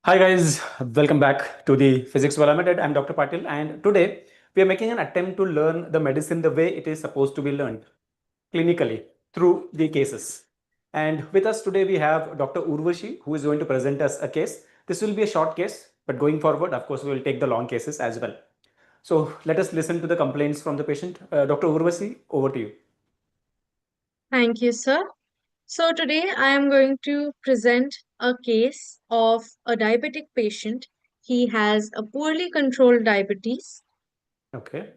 Hi guys, welcome back to the Physics Wala MedEd. I'm Dr. Patil, and today we are making an attempt to learn the medicine the way it is supposed to be learned clinically through the cases. And with us today we have Dr. Urvashi, who is going to present us a case. This will be a short case, but going forward, of course, we will take the long cases as well. So let us listen to the complaints from the patient. Dr. Urvashi, over to you. Thank you, sir. So today I am going to present a case of a diabetic patient. He has a poorly controlled diabetes. Okay,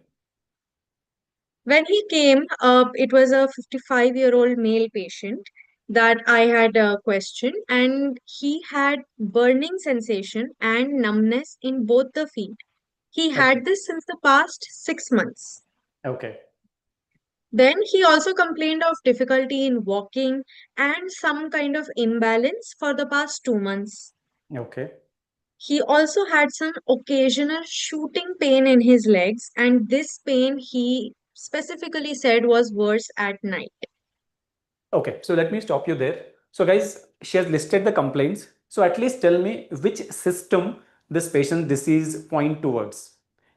When he came up, it was a 55-year-old male patient that I had questioned, and he had burning sensation and numbness in both the feet. He okay, had this since the past 6 months. okay, Then he also complained of difficulty in walking and some kind of imbalance for the past 2 months. okay. He also had some occasional shooting pain in his legs, and this pain he specifically said was worse at night. Okay, so let me stop you there. So, guys, she has listed the complaints. So, at least tell me which system this patient's disease point towards.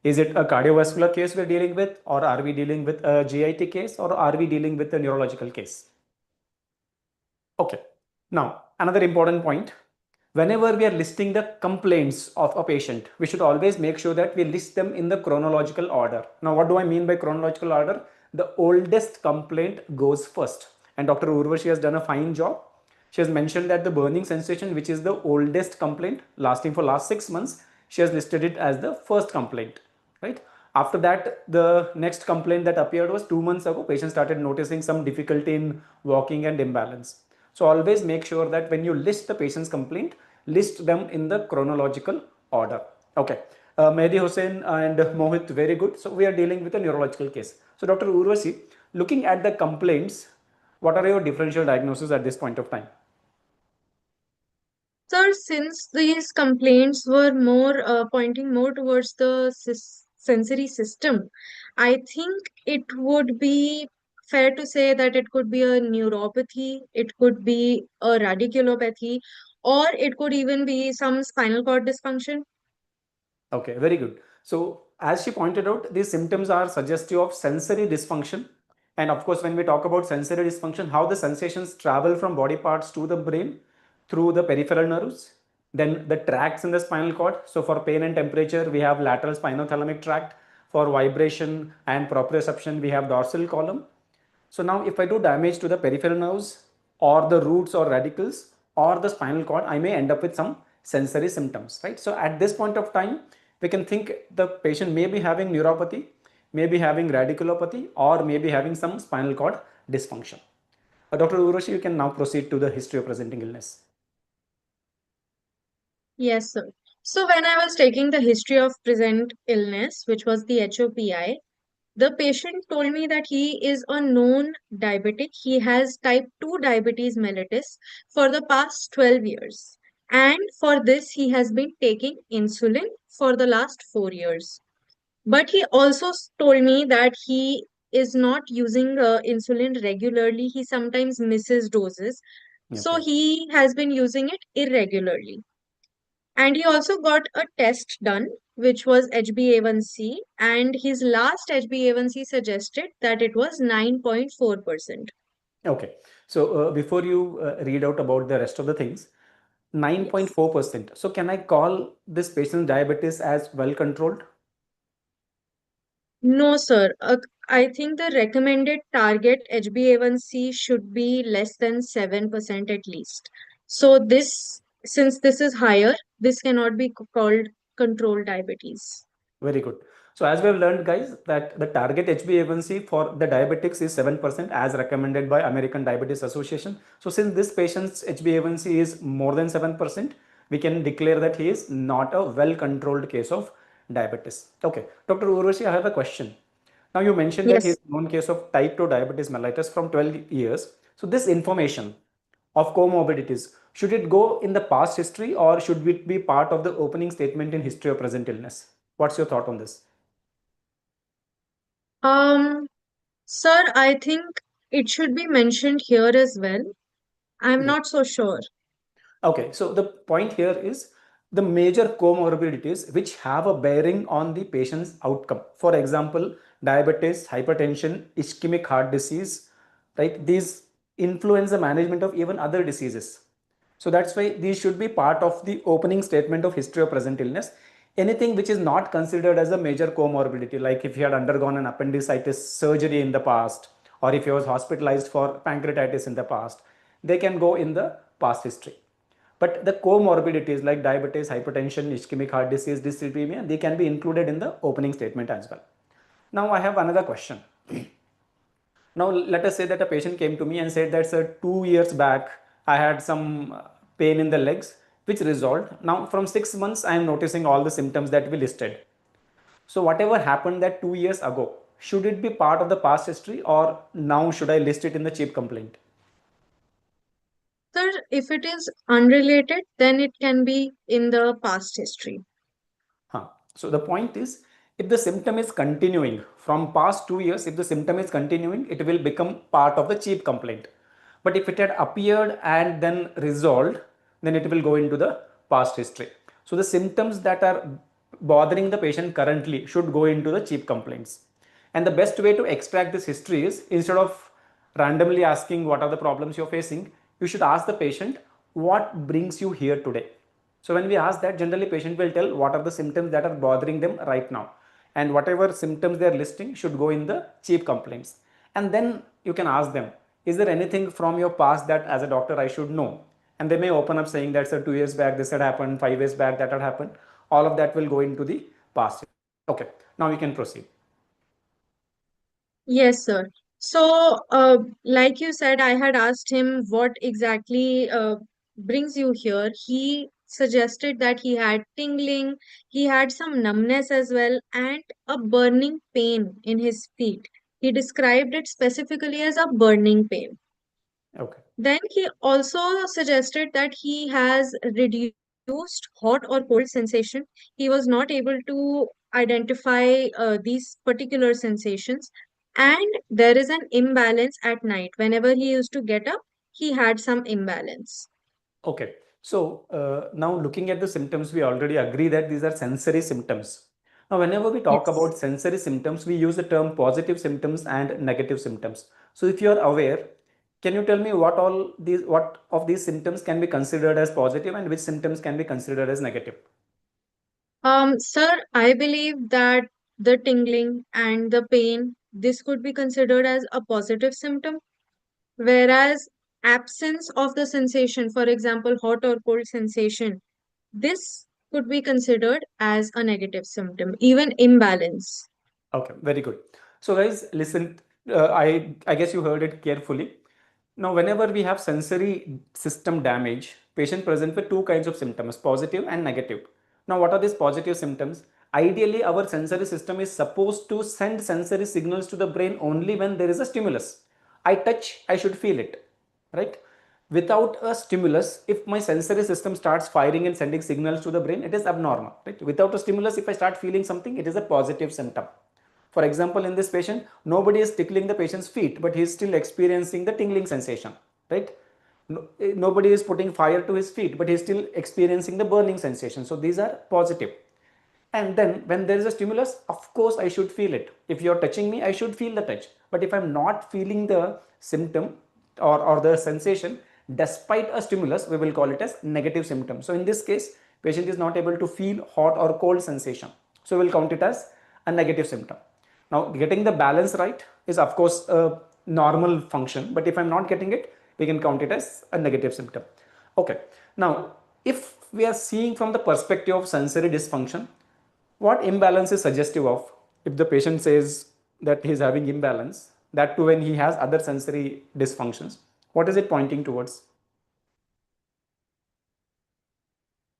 Is it a cardiovascular case we're dealing with, or are we dealing with a GIT case, or are we dealing with a neurological case? Okay. Now, another important point. Whenever we are listing the complaints of a patient, we should always make sure that we list them in the chronological order. Now, what do I mean by chronological order? The oldest complaint goes first. And Dr. Urvashi has done a fine job. She has mentioned that the burning sensation, which is the oldest complaint lasting for last 6 months, she has listed it as the first complaint, right? After that, the next complaint that appeared was 2 months ago. Patient started noticing some difficulty in walking and imbalance. So always make sure that when you list the patient's complaint, list them in the chronological order. Okay. Mehdi Hussain and Mohit, very good. So we are dealing with a neurological case. So Dr. Urvasi, looking at the complaints, what are your differential diagnoses at this point of time? Sir, since these complaints were more pointing more towards the sensory system, I think it would be fair to say that it could be a neuropathy, it could be a radiculopathy, or it could even be some spinal cord dysfunction. Okay, very good. So, as she pointed out, these symptoms are suggestive of sensory dysfunction. And of course, when we talk about sensory dysfunction, how the sensations travel from body parts to the brain through the peripheral nerves, then the tracts in the spinal cord. So, for pain and temperature, we have lateral spinothalamic tract. For vibration and proprioception, we have dorsal column. So now if I do damage to the peripheral nerves or the roots or radicals or the spinal cord, I may end up with some sensory symptoms, right? So at this point of time, we can think the patient may be having neuropathy, may be having radiculopathy, or may be having some spinal cord dysfunction. Dr. Uroshi, you can now proceed to the history of presenting illness. Yes, sir. So when I was taking the history of present illness, which was the HOPI, the patient told me that he is a known diabetic. He has type 2 diabetes mellitus for the past 12 years. And for this, he has been taking insulin for the last 4 years. But he also told me that he is not using insulin regularly. He sometimes misses doses. So Okay. he has been using it irregularly. And he also got a test done, which was HbA1c, and his last HbA1c suggested that it was 9.4%. Okay. So before you read out about the rest of the things, Yes. 9.4%. So can I call this patient's diabetes as well controlled? No, sir. I think the recommended target HbA1c should be less than 7% at least. So since this is higher, this cannot be called controlled diabetes. Very good. So as we have learned, guys, that the target HbA1c for the diabetics is 7% as recommended by American Diabetes Association. So since this patient's HbA1c is more than 7%, we can declare that he is not a well-controlled case of diabetes. Okay. Dr. Urvashi, I have a question. Now you mentioned that he is Yes. known case of type 2 diabetes mellitus from 12 years. So this information of comorbidities, should it go in the past history or should it be part of the opening statement in history of present illness? What's your thought on this? Um, Sir, I think it should be mentioned here as well. I'm Great. not so sure. Okay, so the point here is the major comorbidities which have a bearing on the patient's outcome. For example, diabetes, hypertension, ischemic heart disease, right? These influence the management of even other diseases. So that's why these should be part of the opening statement of history of present illness. Anything which is not considered as a major comorbidity, like if you had undergone an appendicitis surgery in the past, or if you was hospitalized for pancreatitis in the past, they can go in the past history. But the comorbidities like diabetes, hypertension, ischemic heart disease, dyslipidemia, they can be included in the opening statement as well. Now I have another question. Now let us say that a patient came to me and said that, sir, 2 years back I had some pain in the legs which resolved. Now from 6 months I am noticing all the symptoms that we listed. So whatever happened that 2 years ago, should it be part of the past history, or now should I list it in the cheap complaint? Sir, if it is unrelated, then it can be in the past history. Huh. So the point is, if the symptom is continuing from past 2 years, if the symptom is continuing, it will become part of the cheap complaint. But if it had appeared and then resolved, then it will go into the past history. So the symptoms that are bothering the patient currently should go into the cheap complaints. And the best way to extract this history is, instead of randomly asking what are the problems you're facing, you should ask the patient, what brings you here today? So when we ask that, generally patient will tell what are the symptoms that are bothering them right now, and whatever symptoms they are listing should go in the chief complaints. And then you can ask them, is there anything from your past that as a doctor I should know? And they may open up saying that, sir, 2 years back this had happened, 5 years back that had happened. All of that will go into the past. Okay, now we can proceed. Yes, sir. So, like you said, I had asked him what exactly brings you here. He suggested that he had tingling, he had some numbness as well, and a burning pain in his feet. He described it specifically as a burning pain. Okay. Then he also suggested that he has reduced hot or cold sensation. He was not able to identify these particular sensations. And there is an imbalance at night. Whenever he used to get up, he had some imbalance. Okay. So now looking at the symptoms, we already agree that these are sensory symptoms. Now, whenever we talk Yes. about sensory symptoms, we use the term positive symptoms and negative symptoms. So if you are aware, can you tell me what of these symptoms can be considered as positive and which symptoms can be considered as negative? Sir, I believe that the tingling and the pain, this could be considered as a positive symptom. Whereas absence of the sensation, for example, hot or cold sensation, this could be considered as a negative symptom, even imbalance. Okay, very good. So guys, listen, I guess you heard it carefully. Now, whenever we have sensory system damage, patient present with two kinds of symptoms, positive and negative. Now, what are these positive symptoms? Ideally, our sensory system is supposed to send sensory signals to the brain only when there is a stimulus. I touch, I should feel it, right? Without a stimulus, if my sensory system starts firing and sending signals to the brain, it is abnormal, right? Without a stimulus, if I start feeling something, it is a positive symptom. For example, in this patient, nobody is tickling the patient's feet, but he is still experiencing the tingling sensation, right? Nobody is putting fire to his feet, but he is still experiencing the burning sensation. So these are positive. And then when there is a stimulus, of course I should feel it. If you're touching me, I should feel the touch. But if I'm not feeling the symptom or the sensation despite a stimulus, we will call it as negative symptom. So in this case, patient is not able to feel hot or cold sensation, so we'll count it as a negative symptom. Now getting the balance right is of course a normal function, but if I'm not getting it, we can count it as a negative symptom. Okay, now if we are seeing from the perspective of sensory dysfunction, what imbalance is suggestive of? If the patient says that he is having imbalance, that too when he has other sensory dysfunctions, what is it pointing towards?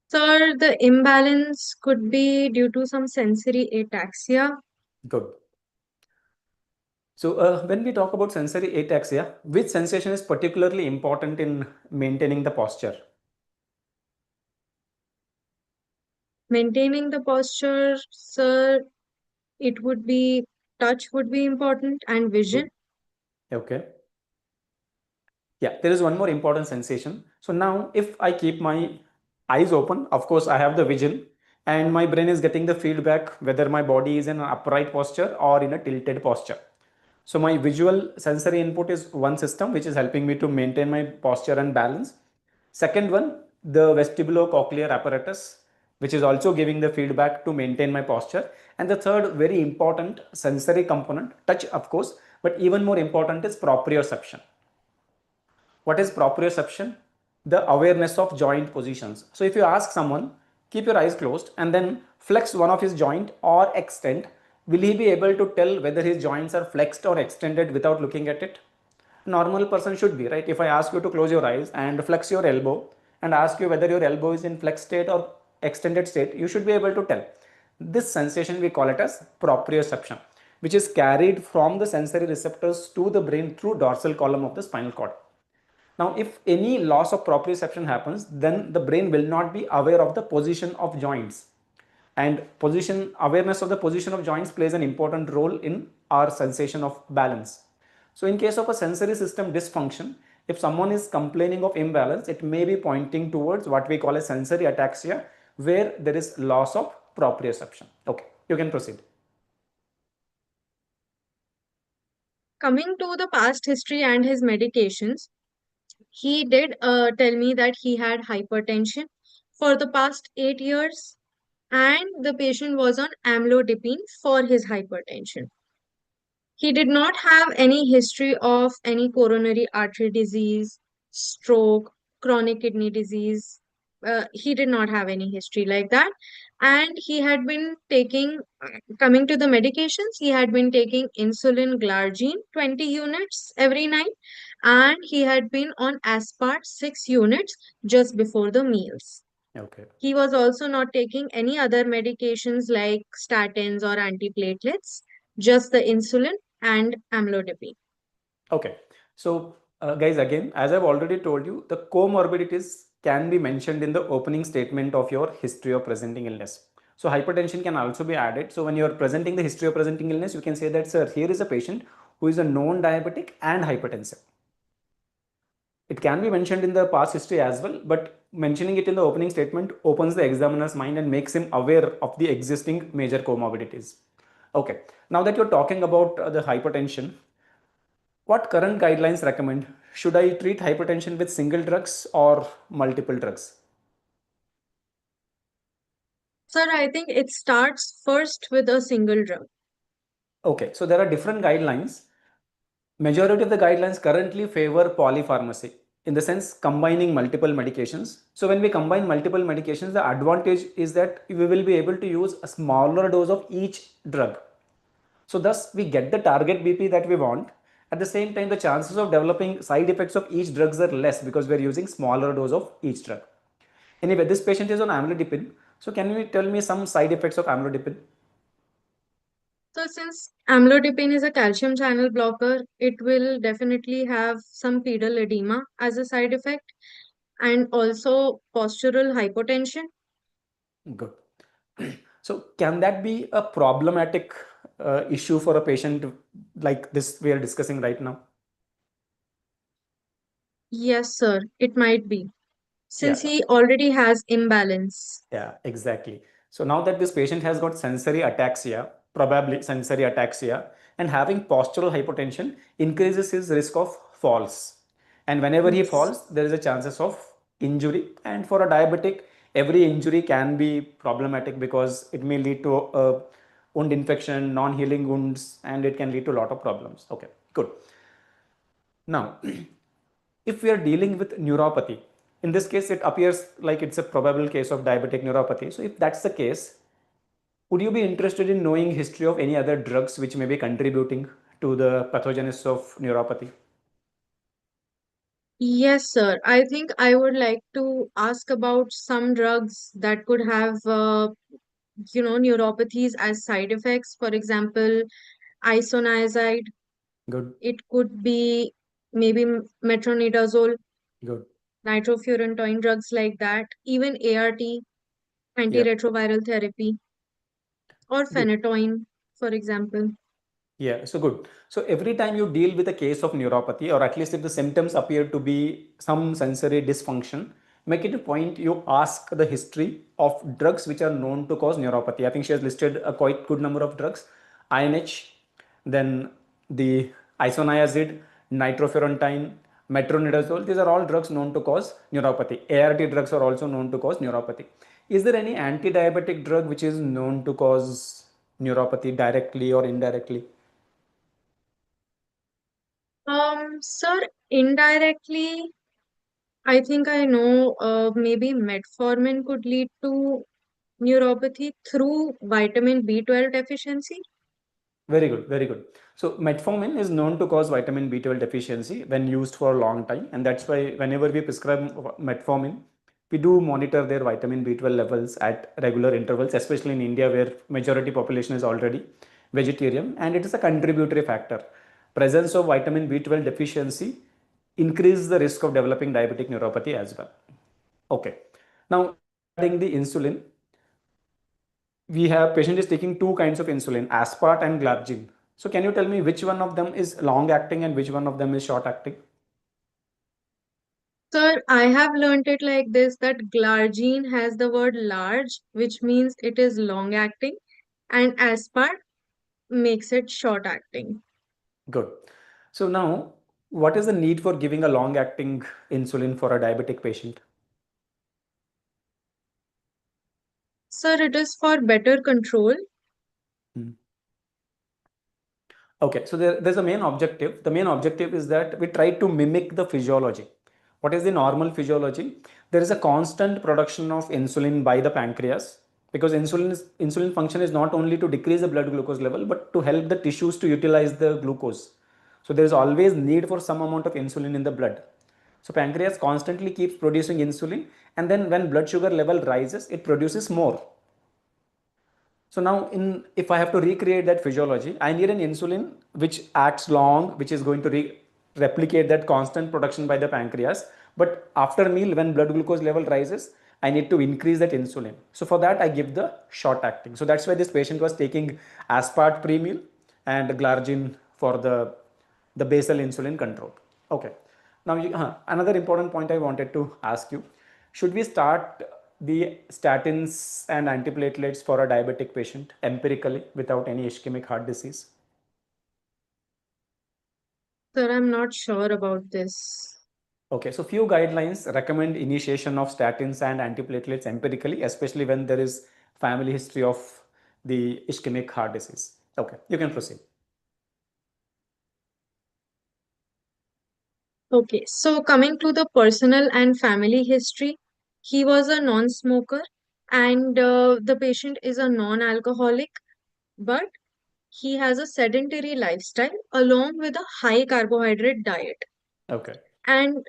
Sir, the imbalance could be due to some sensory ataxia. Good. So when we talk about sensory ataxia, which sensation is particularly important in maintaining the posture? Maintaining the posture, sir, it would be touch would be important and Good. vision. Okay. Yeah, there is one more important sensation. So now if I keep my eyes open. Of course, I have the vision, and my brain is getting the feedback whether my body is in an upright posture or in a tilted posture. So my visual sensory input is one system which is helping me to maintain my posture and balance. Second one, the vestibulocochlear apparatus, which is also giving the feedback to maintain my posture. And the third very important sensory component, touch of course, but even more important is proprioception. What is proprioception? The awareness of joint positions. So if you ask someone, keep your eyes closed and then flex one of his joint or extend, will he be able to tell whether his joints are flexed or extended without looking at it? Normal person should be, right? If I ask you to close your eyes and flex your elbow and ask you whether your elbow is in flexed state or extended state, you should be able to tell. This sensation we call it as proprioception, which is carried from the sensory receptors to the brain through dorsal column of the spinal cord. Now, if any loss of proprioception happens, then the brain will not be aware of the position of joints. And position awareness of the position of joints plays an important role in our sensation of balance. So in case of a sensory system dysfunction, if someone is complaining of imbalance, it may be pointing towards what we call a sensory ataxia, where there is loss of proprioception. Okay, you can proceed. Coming to the past history and his medications, he did tell me that he had hypertension for the past 8 years, and the patient was on amlodipine for his hypertension. He did not have any history of any coronary artery disease, stroke, chronic kidney disease. He did not have any history like that. And he had been taking, coming to the medications, he had been taking insulin glargine 20 units every night. And he had been on aspart 6 units just before the meals. Okay. He was also not taking any other medications like statins or antiplatelets, just the insulin and amlodipine. Okay. So, guys, again, as I've already told you, the comorbidities can be mentioned in the opening statement of your history of presenting illness. So, hypertension can also be added. So, when you're presenting the history of presenting illness, you can say that, sir, here is a patient who is a known diabetic and hypertensive. It can be mentioned in the past history as well, but mentioning it in the opening statement opens the examiner's mind and makes him aware of the existing major comorbidities. Okay, now that you're talking about the hypertension, what current guidelines recommend? Should I treat hypertension with single drugs or multiple drugs? Sir, I think it starts first with a single drug. Okay, so there are different guidelines. Majority of the guidelines currently favor polypharmacy, in the sense combining multiple medications. So when we combine multiple medications, the advantage is that we will be able to use a smaller dose of each drug. So thus we get the target BP that we want. At the same time, the chances of developing side effects of each drugs are less because we're using smaller dose of each drug. Anyway, this patient is on amlodipine. So can you tell me some side effects of amlodipine? So, since amlodipine is a calcium channel blocker, it will definitely have some pedal edema as a side effect and also postural hypotension. Good. So can that be a problematic issue for a patient like this we are discussing right now? Yes, sir, it might be, since Yeah. he already has imbalance. Yeah, exactly. So now that this patient has got sensory ataxia, probably sensory ataxia, and having postural hypotension increases his risk of falls. And whenever he Yes. falls, there is a chances of injury. And for a diabetic, every injury can be problematic because it may lead to a wound infection, non-healing wounds, and it can lead to a lot of problems. Okay, good. Now, if we are dealing with neuropathy, in this case, it appears like it's a probable case of diabetic neuropathy. So if that's the case, would you be interested in knowing history of any other drugs which may be contributing to the pathogenesis of neuropathy? Yes, sir. I think I would like to ask about some drugs that could have, neuropathies as side effects. For example, isoniazid. Good, It could be maybe metronidazole, good. nitrofurantoin, drugs like that. Even ART, Yeah, antiretroviral therapy, or good. phenytoin, for example. Yeah, so good. So every time you deal with a case of neuropathy, or at least if the symptoms appear to be some sensory dysfunction, make it a point you ask the history of drugs which are known to cause neuropathy. I think she has listed a quite good number of drugs: INH, then the isoniazid, nitrofurantoin, metronidazole. These are all drugs known to cause neuropathy. ART drugs are also known to cause neuropathy. Is there any anti-diabetic drug which is known to cause neuropathy directly or indirectly? Sir, indirectly, I think I know, maybe metformin could lead to neuropathy through vitamin B12 deficiency. Very good, very good. So metformin is known to cause vitamin B12 deficiency when used for a long time, and that's why whenever we prescribe metformin, we do monitor their vitamin B12 levels at regular intervals, especially in India where majority population is already vegetarian, and it is a contributory factor. Presence of vitamin B12 deficiency increase the risk of developing diabetic neuropathy as well. Okay. Now regarding the insulin, we have patient is taking two kinds of insulin, aspart and glargine. So can you tell me which one of them is long acting and which one of them is short acting? Sir, I have learnt it like this that glargine has the word large, which means it is long acting, and aspart makes it short acting. Good. So now, what is the need for giving a long acting insulin for a diabetic patient? Sir, it is for better control. Hmm. Okay, so there's a main objective. The main objective is that we try to mimic the physiology. What is the normal physiology? There is a constant production of insulin by the pancreas, because insulin function is not only to decrease the blood glucose level but to help the tissues to utilize the glucose. So there is always need for some amount of insulin in the blood. So pancreas constantly keeps producing insulin, and then when blood sugar level rises, it produces more. So now if I have to recreate that physiology, I need an insulin which acts long, which is going to replicate that constant production by the pancreas. But after meal, when blood glucose level rises, I need to increase that insulin. So for that, I give the short acting. So that's why this patient was taking aspart pre-meal and glargine for the basal insulin control. Okay. Now, another important point I wanted to ask you: should we start the statins and antiplatelets for a diabetic patient empirically without any ischemic heart disease? Sir, I'm not sure about this. Okay, so few guidelines recommend initiation of statins and antiplatelets empirically, especially when there is family history of the ischemic heart disease. Okay, you can proceed. Okay, so coming to the personal and family history, he was a non-smoker and the patient is a non-alcoholic, but he has a sedentary lifestyle along with a high carbohydrate diet. Okay. And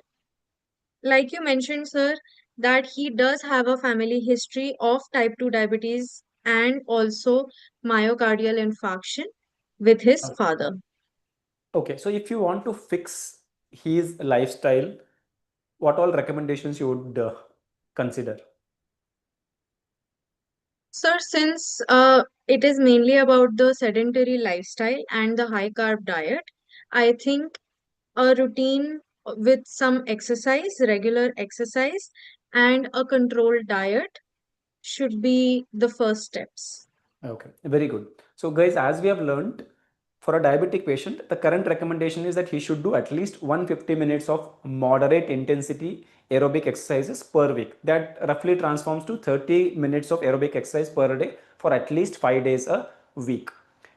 like you mentioned, sir, that he does have a family history of type 2 diabetes and also myocardial infarction with his father. Okay, so if you want to fix his lifestyle, what all recommendations you would consider? Sir, since it is mainly about the sedentary lifestyle and the high carb diet, I think a routine with some exercise, regular exercise, and a controlled diet should be the first steps. Okay, very good. So, guys, as we have learned, for a diabetic patient, the current recommendation is that he should do at least 150 minutes of moderate intensity aerobic exercises per week. That roughly transforms to 30 minutes of aerobic exercise per day for at least 5 days a week.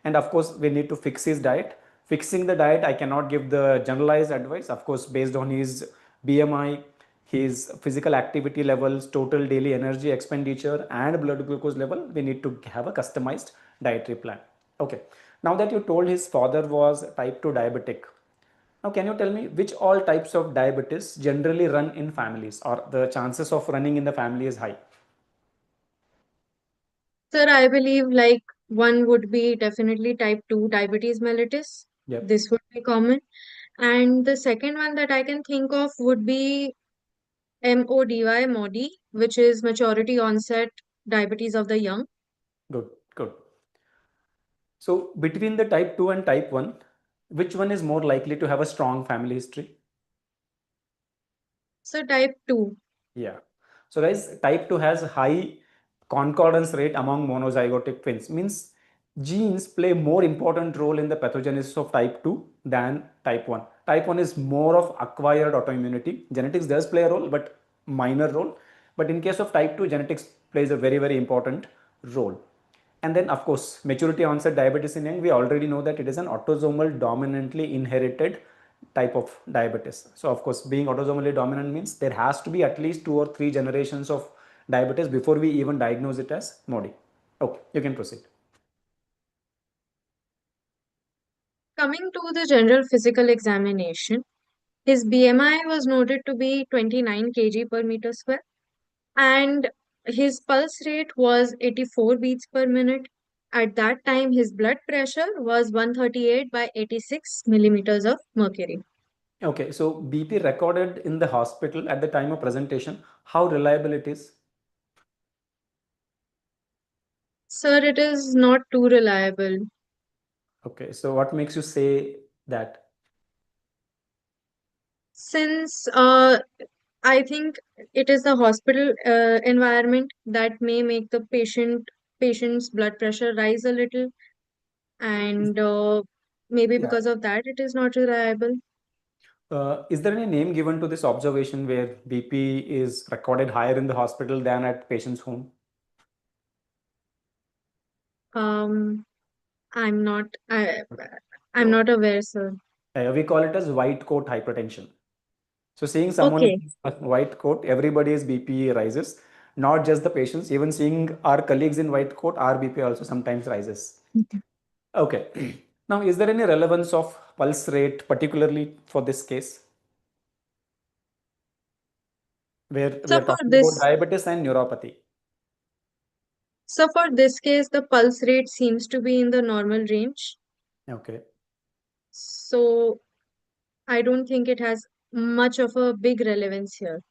And of course, we need to fix his diet. Fixing the diet, I cannot give the generalized advice. Of course, based on his BMI, his physical activity levels, total daily energy expenditure, and blood glucose level, we need to have a customized dietary plan. Okay. Now that you told his father was type 2 diabetic, now can you tell me which all types of diabetes generally run in families, or the chances of running in the family is high? Sir, I believe like one would be definitely type 2 diabetes mellitus. Yep. This would be common. And the second one that I can think of would be MODY, which is maturity onset diabetes of the young. Good, good. So between the type 2 and type 1, which one is more likely to have a strong family history? So type 2. Yeah. So guys, type 2 has high concordance rate among monozygotic twins, means genes play more important role in the pathogenesis of type 2 than type 1. Type 1 is more of acquired autoimmunity. Genetics does play a role, but minor role. But in case of type 2, genetics plays a very, very important role. And then, of course, maturity onset diabetes in young, we already know that it is an autosomal dominantly inherited type of diabetes. So, of course, being autosomally dominant means there has to be at least 2 or 3 generations of diabetes before we even diagnose it as MODY. Okay, you can proceed. Coming to the general physical examination, his BMI was noted to be 29 kg per meter square, and his pulse rate was 84 beats per minute. At that time, his blood pressure was 138 by 86 millimeters of mercury. Okay, so BP recorded in the hospital at the time of presentation, how reliable it is? Sir, it is not too reliable. Okay, so what makes you say that? Since I think it is the hospital environment that may make the patient's blood pressure rise a little, and maybe Yeah. because of that, it is not reliable. Is there any name given to this observation where BP is recorded higher in the hospital than at patient's home? Um, I'm not. I'm So not aware, sir. we call it as white coat hypertension. So seeing someone Okay. in a white coat, everybody's BP rises, not just the patients. Even seeing our colleagues in white coat, our BP also sometimes rises. Okay. Now, is there any relevance of pulse rate, particularly for this case, where we So are for talking about this, diabetes and neuropathy? so for this case, the pulse rate seems to be in the normal range. Okay. So I don't think it has much of a big relevance here.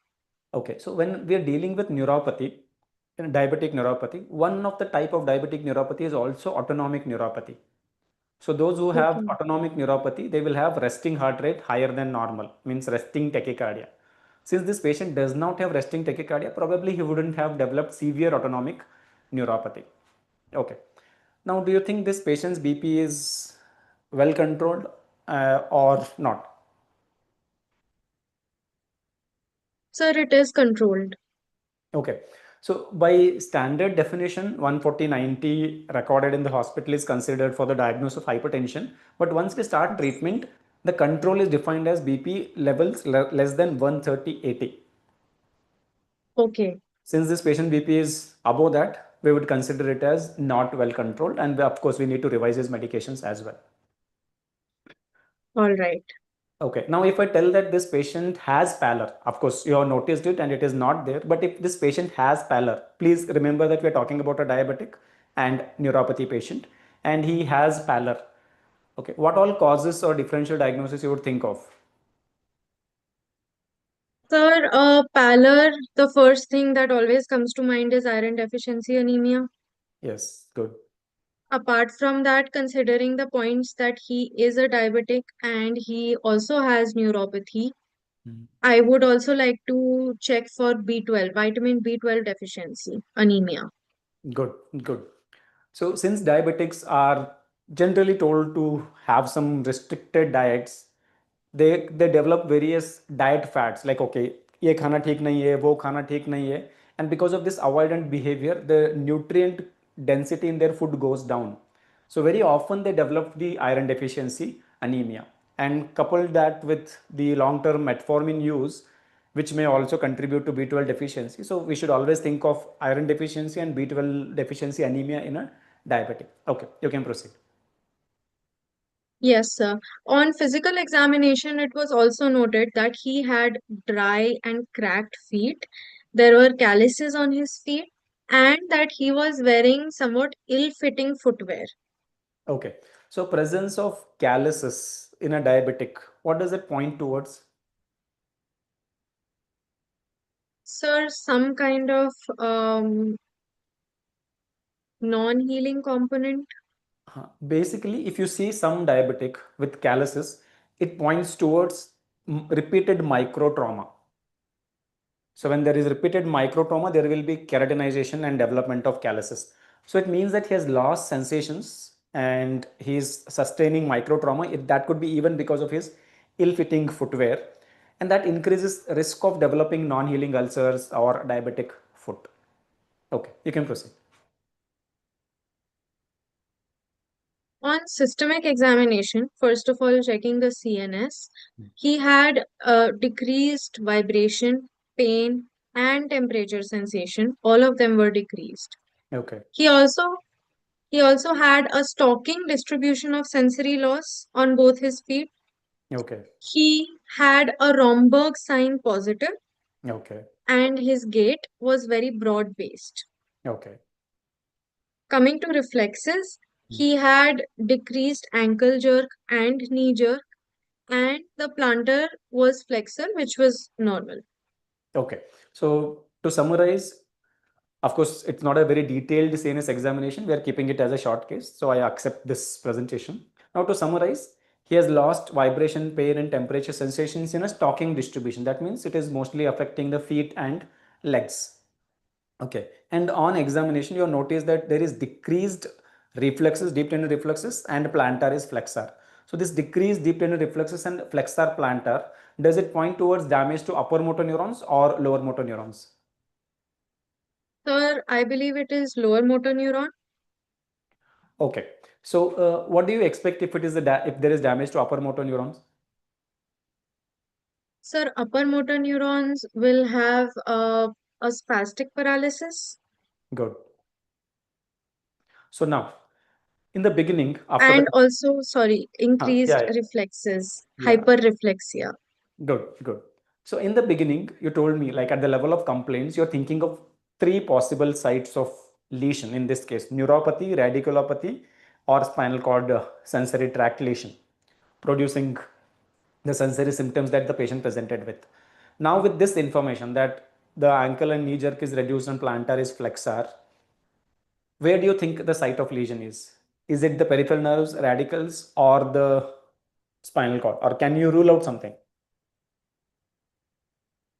Okay. So when we are dealing with neuropathy, in diabetic neuropathy, one of the type of diabetic neuropathy is also autonomic neuropathy. So those who have Okay. autonomic neuropathy, they will have resting heart rate higher than normal, means resting tachycardia. Since this patient does not have resting tachycardia, probably he wouldn't have developed severe autonomic neuropathy. Okay. Now, do you think this patient's BP is well controlled or not? Sir, it is controlled. Okay. So by standard definition, 140/90 recorded in the hospital is considered for the diagnosis of hypertension. But once we start treatment, the control is defined as BP levels less than 130/80. Okay. Since this patient BP is above that, we would consider it as not well controlled. And of course, we need to revise his medications as well. All right. Okay, now if I tell that this patient has pallor, of course you have noticed it and it is not there, but if this patient has pallor, please remember that we are talking about a diabetic and neuropathy patient and he has pallor. Okay, what all causes or differential diagnosis you would think of? Sir, pallor, the first thing that always comes to mind is iron deficiency anemia. Yes, good. Apart from that, considering the points that he is a diabetic and he also has neuropathy, Mhm. I would also like to check for B12, vitamin B12 deficiency, anemia. Good, good. So since diabetics are generally told to have some restricted diets, they develop various diet fads like okay, ये खाना ठीक नहीं है, वो खाना ठीक नहीं है, and because of this avoidant behavior, the nutrient density in their food goes down. So very often they develop the iron deficiency anemia, and couple that with the long-term metformin use, which may also contribute to B12 deficiency. So we should always think of iron deficiency and B12 deficiency anemia in a diabetic. Okay, you can proceed. Yes, sir. On physical examination, it was also noted that he had dry and cracked feet. There were calluses on his feet, and that he was wearing somewhat ill-fitting footwear. Okay, so presence of calluses in a diabetic, what does it point towards? Sir, some kind of non-healing component. Basically, if you see some diabetic with calluses, it points towards repeated micro trauma. So when there is repeated microtrauma, there will be keratinization and development of calluses. So it means that he has lost sensations and he is sustaining microtrauma. That could be even because of his ill-fitting footwear, and that increases risk of developing non-healing ulcers or diabetic foot. Okay, you can proceed. On systemic examination, first of all, checking the CNS, he had decreased vibration, pain, and temperature sensation. All of them were decreased. Okay, He also he also had a stalking distribution of sensory loss on both his feet. okay, He had a Romberg sign positive, okay, and his gait was very broad based. okay. Coming to reflexes, he had decreased ankle jerk and knee jerk, and the plantar was flexor, which was normal. Okay. So to summarize, of course, it's not a very detailed CNS examination. We are keeping it as a short case. So I accept this presentation. Now to summarize, he has lost vibration, pain and temperature sensations in a stocking distribution. That means it is mostly affecting the feet and legs. Okay. And on examination, you notice that there is decreased reflexes, deep tendon reflexes and plantar is flexor. So this decreased deep tendon reflexes and flexor plantar, does it point towards damage to upper motor neurons or lower motor neurons? Sir, I believe it is lower motor neuron. Okay. So what do you expect if it is if there is damage to upper motor neurons? Sir, upper motor neurons will have a spastic paralysis Good. So now, in the beginning, after the and also, sorry, yeah, increased yeah, reflexes, yeah, hyperreflexia. good, good. So in the beginning, you told me like at the level of complaints, you're thinking of three possible sites of lesion. In this case, neuropathy, radiculopathy, or spinal cord sensory tract lesion, producing the sensory symptoms that the patient presented with. Now, with this information that the ankle and knee jerk is reduced and plantar is flexor, where do you think the site of lesion is? Is it the peripheral nerves, radicals, or the spinal cord? Or can you rule out something?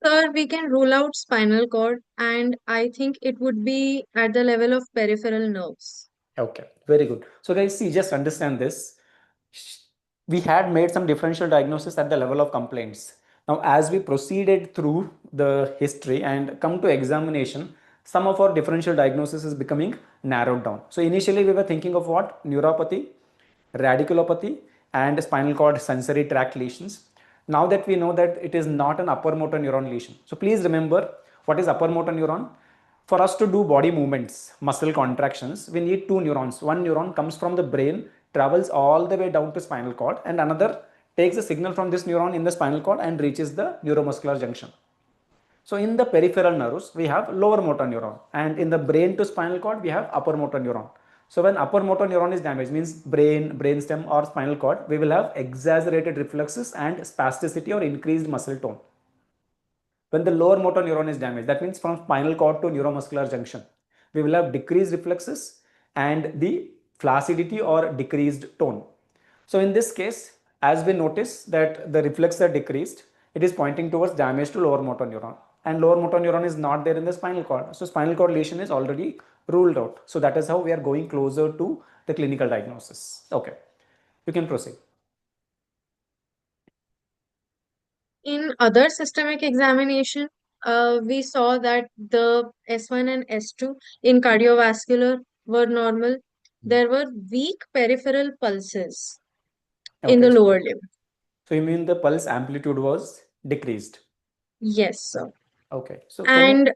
Sir, we can rule out spinal cord, and I think it would be at the level of peripheral nerves. Okay, very good. So, guys, see, just understand this. We had made some differential diagnosis at the level of complaints. Now, as we proceeded through the history and come to examination, some of our differential diagnosis is becoming narrowed down. So, initially, we were thinking of what? Neuropathy, radiculopathy, and spinal cord sensory tract lesions. Now that we know that it is not an upper motor neuron lesion. So, please remember what is upper motor neuron. For us to do body movements, muscle contractions, we need two neurons. One neuron comes from the brain, travels all the way down to spinal cord, and another takes a signal from this neuron in the spinal cord and reaches the neuromuscular junction. So in the peripheral nerves, we have lower motor neuron, and in the brain to spinal cord, we have upper motor neuron. So when upper motor neuron is damaged, means brain, brainstem or spinal cord, we will have exaggerated reflexes and spasticity or increased muscle tone. When the lower motor neuron is damaged, that means from spinal cord to neuromuscular junction, we will have decreased reflexes and the flaccidity or decreased tone. So in this case, as we notice that the reflexes are decreased, it is pointing towards damage to lower motor neuron, and lower motor neuron is not there in the spinal cord. So spinal cord lesion is already ruled out. So that is how we are going closer to the clinical diagnosis. Okay, you can proceed. In other systemic examination, we saw that the S1 and S2 in cardiovascular were normal. There were weak peripheral pulses in the Okay, lower limb. so you mean the pulse amplitude was decreased. Yes, sir. Okay, so And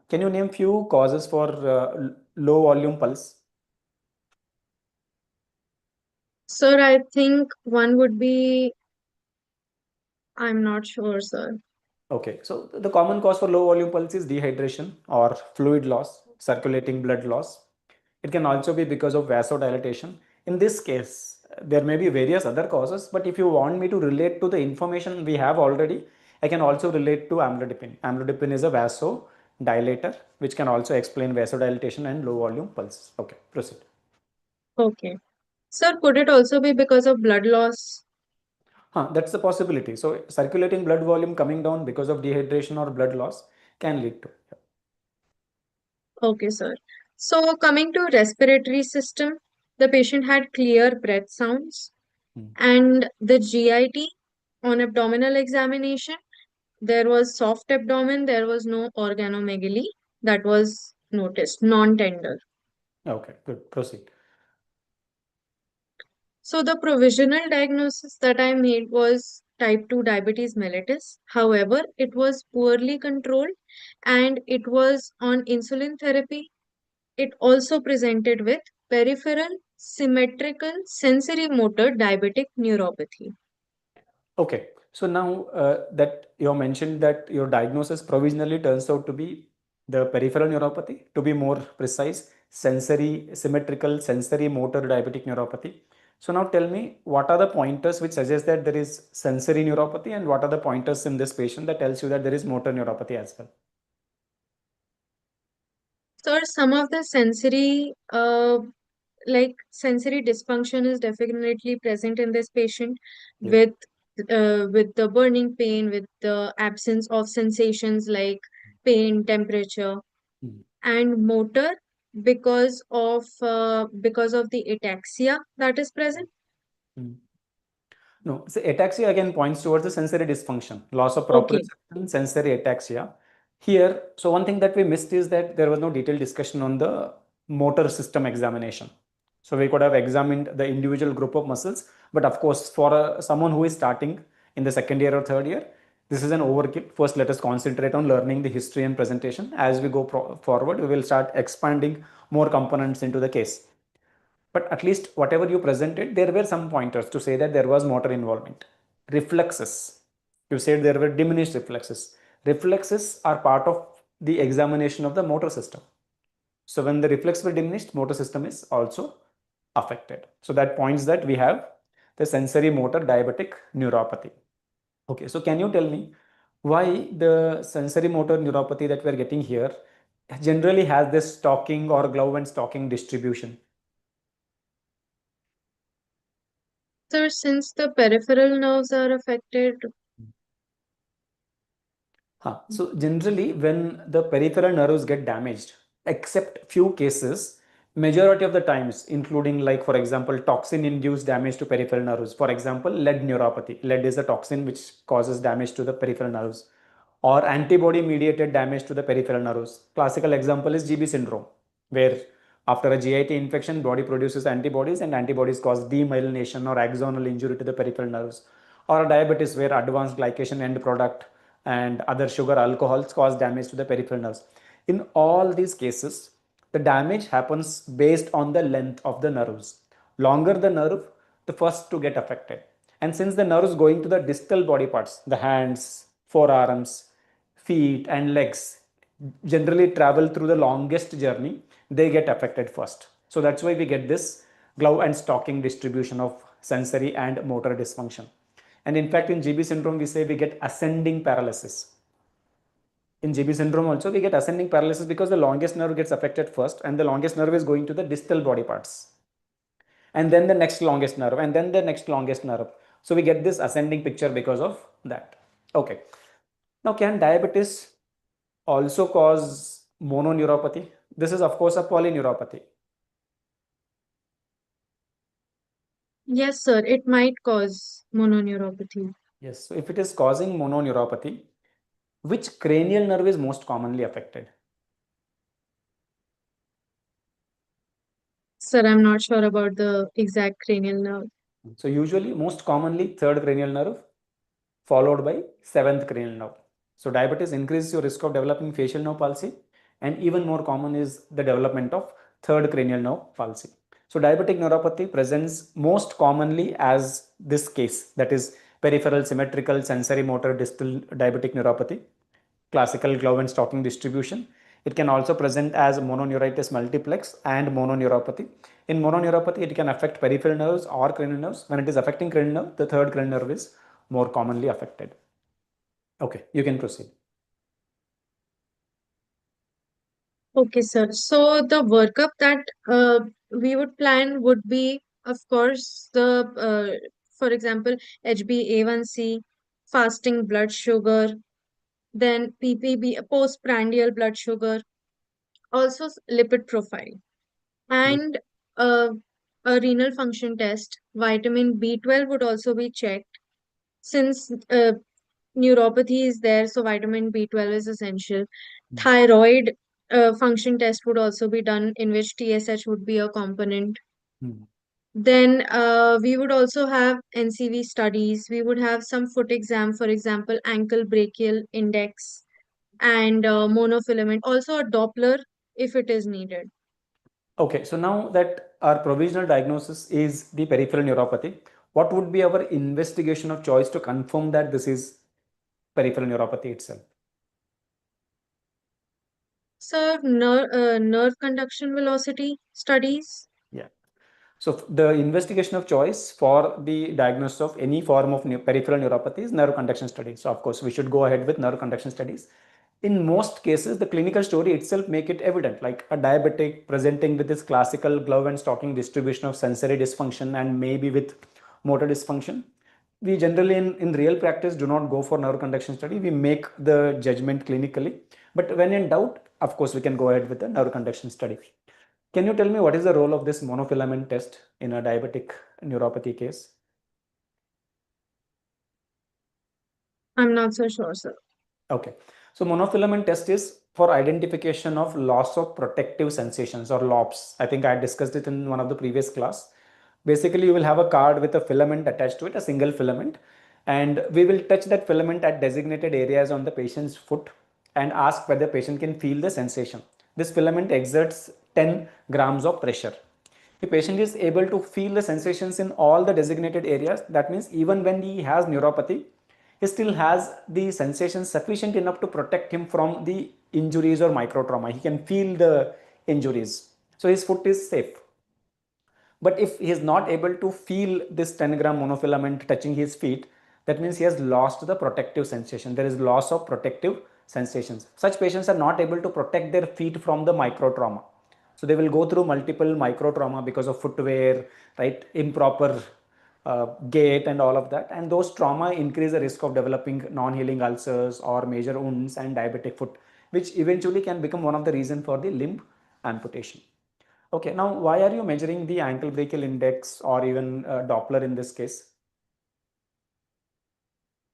can you name few causes for low volume pulse? sir, I think one would be, I'm not sure, sir. Okay, so the common cause for low volume pulse is dehydration or fluid loss, circulating blood loss. It can also be because of vasodilatation. In this case, there may be various other causes, but if you want me to relate to the information we have already, I can also relate to amlodipine. Amlodipine is a vasodilator, which can also explain vasodilatation and low volume pulse. Okay, proceed. Okay. Sir, could it also be because of blood loss? That's the possibility. So circulating blood volume coming down because of dehydration or blood loss. can lead to. Okay, sir. So coming to respiratory system, the patient had clear breath sounds, Hmm. and the GIT on abdominal examination, there was soft abdomen, there was no organomegaly that was noticed, non-tender. Okay, good. Proceed. So the provisional diagnosis that I made was type 2 diabetes mellitus. However, it was poorly controlled and it was on insulin therapy. It also presented with peripheral symmetrical sensory motor diabetic neuropathy. Okay, so now that you mentioned that your diagnosis provisionally turns out to be the peripheral neuropathy, to be more precise, sensory symmetrical sensory motor diabetic neuropathy. So now tell me, what are the pointers which suggest that there is sensory neuropathy, and what are the pointers in this patient that tells you that there is motor neuropathy as well? So some of the sensory like sensory dysfunction is definitely present in this patient Yeah. with the burning pain, with the absence of sensations like pain, temperature, Mm. and motor because of the ataxia that is present. Mm. No, so ataxia again points towards the sensory dysfunction, loss of Okay. proprioception, sensory ataxia. Here, so one thing that we missed is that there was no detailed discussion on the motor system examination. So we could have examined the individual group of muscles, but of course, for someone who is starting in the second year or third year, this is an overkill. First, let us concentrate on learning the history and presentation. As we go forward, we will start expanding more components into the case. But at least whatever you presented, there were some pointers to say that there was motor involvement. Reflexes, you said there were diminished reflexes. Reflexes are part of the examination of the motor system. So when the reflex were diminished, motor system is also affected. So that points that we have the sensory motor diabetic neuropathy. Okay, so can you tell me why the sensory motor neuropathy that we are getting here generally has this stocking or glove and stocking distribution? So since the peripheral nerves are affected, Huh. So generally, when the peripheral nerves get damaged, except few cases, majority of the times, including like for example, toxin-induced damage to peripheral nerves. For example, lead neuropathy. Lead is a toxin which causes damage to the peripheral nerves, or antibody-mediated damage to the peripheral nerves. Classical example is GB syndrome, where after a GIT infection, body produces antibodies, and antibodies cause demyelination or axonal injury to the peripheral nerves, or diabetes where advanced glycation end product and other sugar alcohols cause damage to the peripheral nerves. In all these cases, the damage happens based on the length of the nerves. Longer the nerve, the first to get affected. And since the nerves going to the distal body parts, the hands, forearms, feet, and legs generally travel through the longest journey, they get affected first. So that's why we get this glove and stocking distribution of sensory and motor dysfunction. And in fact, in GB syndrome, we say we get ascending paralysis. In GB syndrome also, we get ascending paralysis because the longest nerve gets affected first, and the longest nerve is going to the distal body parts. And then the next longest nerve, and then the next longest nerve. So we get this ascending picture because of that. Okay. Now, can diabetes also cause mononeuropathy? This is, of course, a polyneuropathy. yes, sir, it might cause mononeuropathy. Yes. So if it is causing mononeuropathy, which cranial nerve is most commonly affected? Sir, I'm not sure about the exact cranial nerve. So usually, most commonly, third cranial nerve followed by seventh cranial nerve. So diabetes increases your risk of developing facial nerve palsy, and even more common is the development of third cranial nerve palsy. So diabetic neuropathy presents most commonly as this case, that is peripheral symmetrical sensory motor distal diabetic neuropathy, classical glove and stocking distribution. It can also present as mononeuritis multiplex and mononeuropathy. In mononeuropathy, it can affect peripheral nerves or cranial nerves. When it is affecting cranial nerve, the third cranial nerve is more commonly affected. Okay, you can proceed. Okay, sir. So the workup that we would plan would be, of course, for example, HbA1c, fasting blood sugar, then PPB, postprandial blood sugar, also lipid profile, Good. and uh, a renal function test. Vitamin B12 would also be checked since neuropathy is there, so vitamin B12 is essential. Mm. Thyroid function test would also be done, in which TSH would be a component. Mm. Then we would also have NCV studies. We would have some foot exam, for example, ankle brachial index and monofilament, also a Doppler if it is needed. Okay, so now that our provisional diagnosis is the peripheral neuropathy, what would be our investigation of choice to confirm that this is peripheral neuropathy itself? So, nerve conduction velocity studies. Yeah. So the investigation of choice for the diagnosis of any form of peripheral neuropathy is nerve conduction studies. So of course, we should go ahead with nerve conduction studies. In most cases, the clinical story itself make it evident, like a diabetic presenting with this classical glove and stocking distribution of sensory dysfunction and maybe with motor dysfunction. We generally in real practice do not go for nerve conduction study. We make the judgment clinically. But when in doubt, of course, we can go ahead with the nerve conduction study. Can you tell me what is the role of this monofilament test in a diabetic neuropathy case? I'm not so sure, sir. Okay. So monofilament test is for identification of loss of protective sensations or LOPS. I think I discussed it in one of the previous class. Basically, you will have a card with a filament attached to it, a single filament, and we will touch that filament at designated areas on the patient's foot and ask whether the patient can feel the sensation. This filament exerts 10 grams of pressure. The patient is able to feel the sensations in all the designated areas. That means even when he has neuropathy, he still has the sensations sufficient enough to protect him from the injuries or micro trauma. He can feel the injuries. So his foot is safe. But if he is not able to feel this 10-gram monofilament touching his feet, that means he has lost the protective sensation. There is loss of protective sensations. Such patients are not able to protect their feet from the micro trauma. So they will go through multiple micro trauma because of footwear, right, improper gait and all of that. And those trauma increase the risk of developing non-healing ulcers or major wounds and diabetic foot, which eventually can become one of the reasons for the limb amputation. Okay, now why are you measuring the ankle brachial index or even Doppler in this case?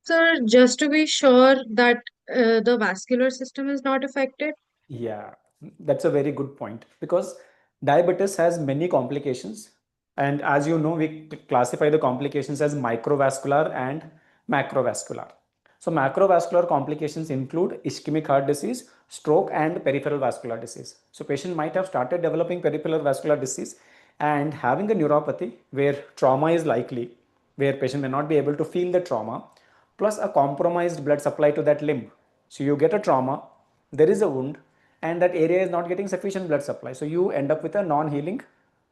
Sir, just to be sure that the vascular system is not affected. Yeah, that's a very good point because diabetes has many complications. And as you know, we classify the complications as microvascular and macrovascular. So, macrovascular complications include ischemic heart disease, stroke, and peripheral vascular disease. So, patient might have started developing peripheral vascular disease and having a neuropathy where trauma is likely, where patient may not be able to feel the trauma, plus a compromised blood supply to that limb. So you get a trauma, there is a wound, and that area is not getting sufficient blood supply. So you end up with a non-healing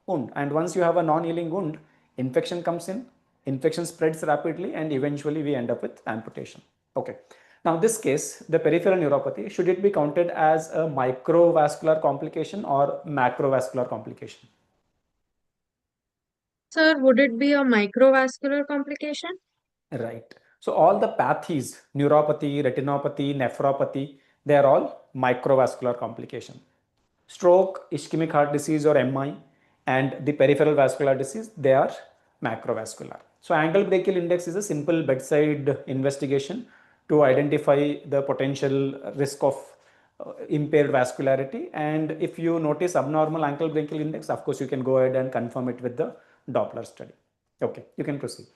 wound. And once you have a non-healing wound, infection comes in, infection spreads rapidly, and eventually we end up with amputation. Okay. Now, this case, the peripheral neuropathy, should it be counted as a microvascular complication or macrovascular complication? Sir, would it be a microvascular complication? Right. So all the pathies, neuropathy, retinopathy, nephropathy, they are all microvascular complication. Stroke, ischemic heart disease or MI, and the peripheral vascular disease, they are macrovascular. So ankle brachial index is a simple bedside investigation to identify the potential risk of impaired vascularity. And if you notice abnormal ankle brachial index, of course, you can go ahead and confirm it with the Doppler study. Okay, you can proceed.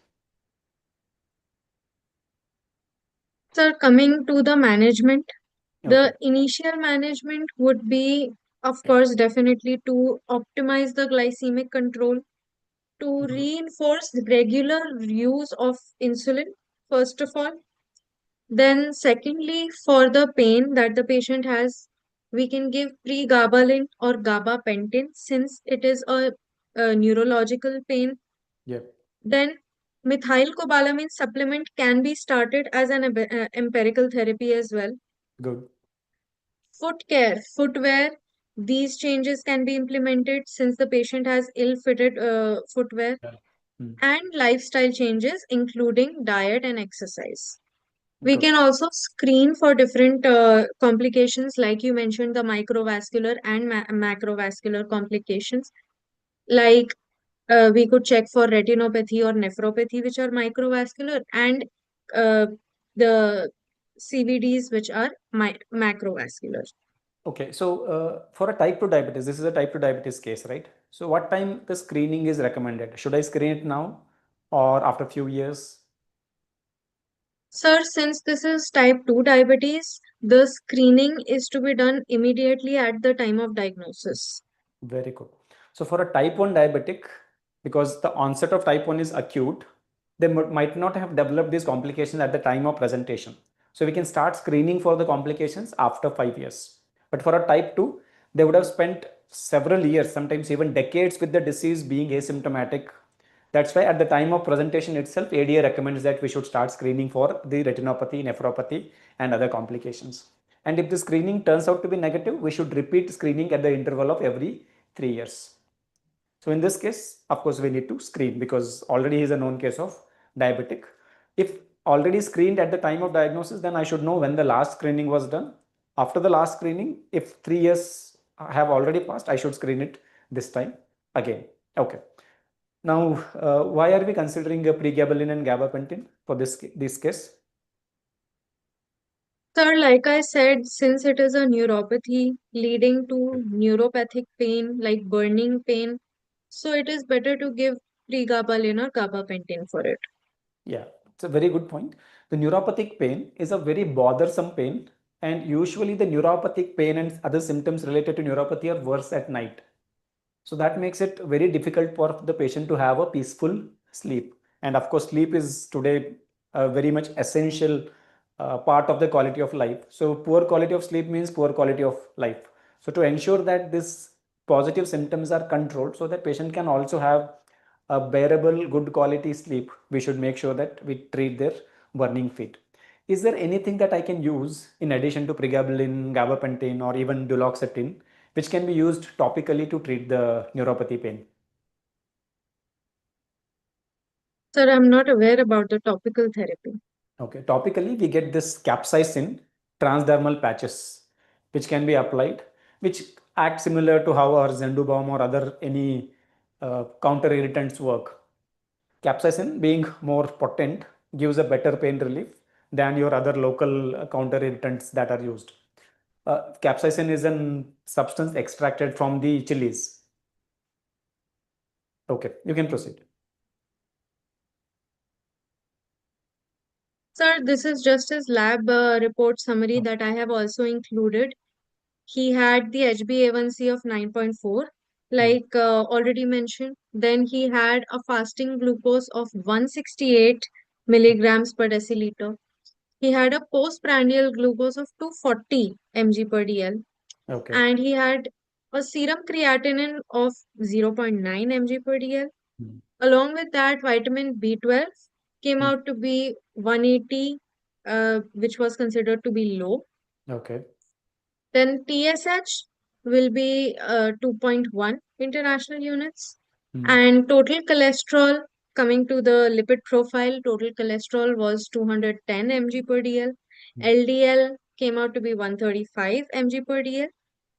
Sir, coming to the management, Okay. the initial management would be, of Yeah. course, definitely to optimize the glycemic control, to Good. reinforce the regular use of insulin, first of all. Then, secondly, for the pain that the patient has, we can give pregabalin or gabapentin since it is a neurological pain. Yeah. Then, methylcobalamin supplement can be started as an empirical therapy as well. Good. Foot care, footwear, these changes can be implemented since the patient has ill-fitted footwear, Yeah. Mm. and lifestyle changes, including diet and exercise. We Good. can also screen for different complications, like you mentioned, the microvascular and macrovascular complications. Like we could check for retinopathy or nephropathy, which are microvascular, and uh, the CVDs, which are macrovascular. Okay, so for a type 2 diabetes, this is a type 2 diabetes case, right? So what time the screening is recommended? Should I screen it now or after a few years? Sir, since this is type 2 diabetes, the screening is to be done immediately at the time of diagnosis. Very good. So for a type 1 diabetic, because the onset of type 1 is acute, they might not have developed these complications at the time of presentation. So we can start screening for the complications after 5 years. But for a type 2, they would have spent several years, sometimes even decades with the disease being asymptomatic. That's why at the time of presentation itself, ADA recommends that we should start screening for the retinopathy, nephropathy, and other complications. And if the screening turns out to be negative, we should repeat screening at the interval of every 3 years. So in this case, of course, we need to screen because already he is a known case of diabetic. If already screened at the time of diagnosis, then I should know when the last screening was done. After the last screening, if 3 years have already passed, I should screen it this time again. Okay. Now, why are we considering a pregabalin and gabapentin for this case? Sir, like I said, since it is a neuropathy leading to neuropathic pain, like burning pain, so it is better to give pregabalin or gabapentin for it. Yeah, it's a very good point. The neuropathic pain is a very bothersome pain, and usually the neuropathic pain and other symptoms related to neuropathy are worse at night. So that makes it very difficult for the patient to have a peaceful sleep. And of course, sleep is today a very much essential part of the quality of life. So poor quality of sleep means poor quality of life. So to ensure that this positive symptoms are controlled so that patient can also have a bearable good quality sleep, we should make sure that we treat their burning feet. Is there anything that I can use in addition to pregabalin, gabapentin, or even duloxetine, which can be used topically to treat the neuropathy pain? Sir, I'm not aware about the topical therapy. Okay, topically we get this capsaicin transdermal patches, which can be applied, which act similar to how our Zendubalm or other any counter irritants work. Capsaicin being more potent gives a better pain relief than your other local counter irritants that are used. Capsaicin is a substance extracted from the chilies. Okay, you can proceed. Sir, this is just his lab report summary that I have also included. He had the HbA1c of 9.4, Hmm. like already mentioned. Then he had a fasting glucose of 168 milligrams per deciliter. He had a postprandial glucose of 240 mg per dl, Okay. and he had a serum creatinine of 0.9 mg per dl. Hmm. Along with that, vitamin B12 came Hmm. out to be 180, which was considered to be low. Okay. Then TSH will be 2.1 international units. Hmm. And total cholesterol, coming to the lipid profile, total cholesterol was 210 mg per dl. Hmm. LDL came out to be 135 mg per dl.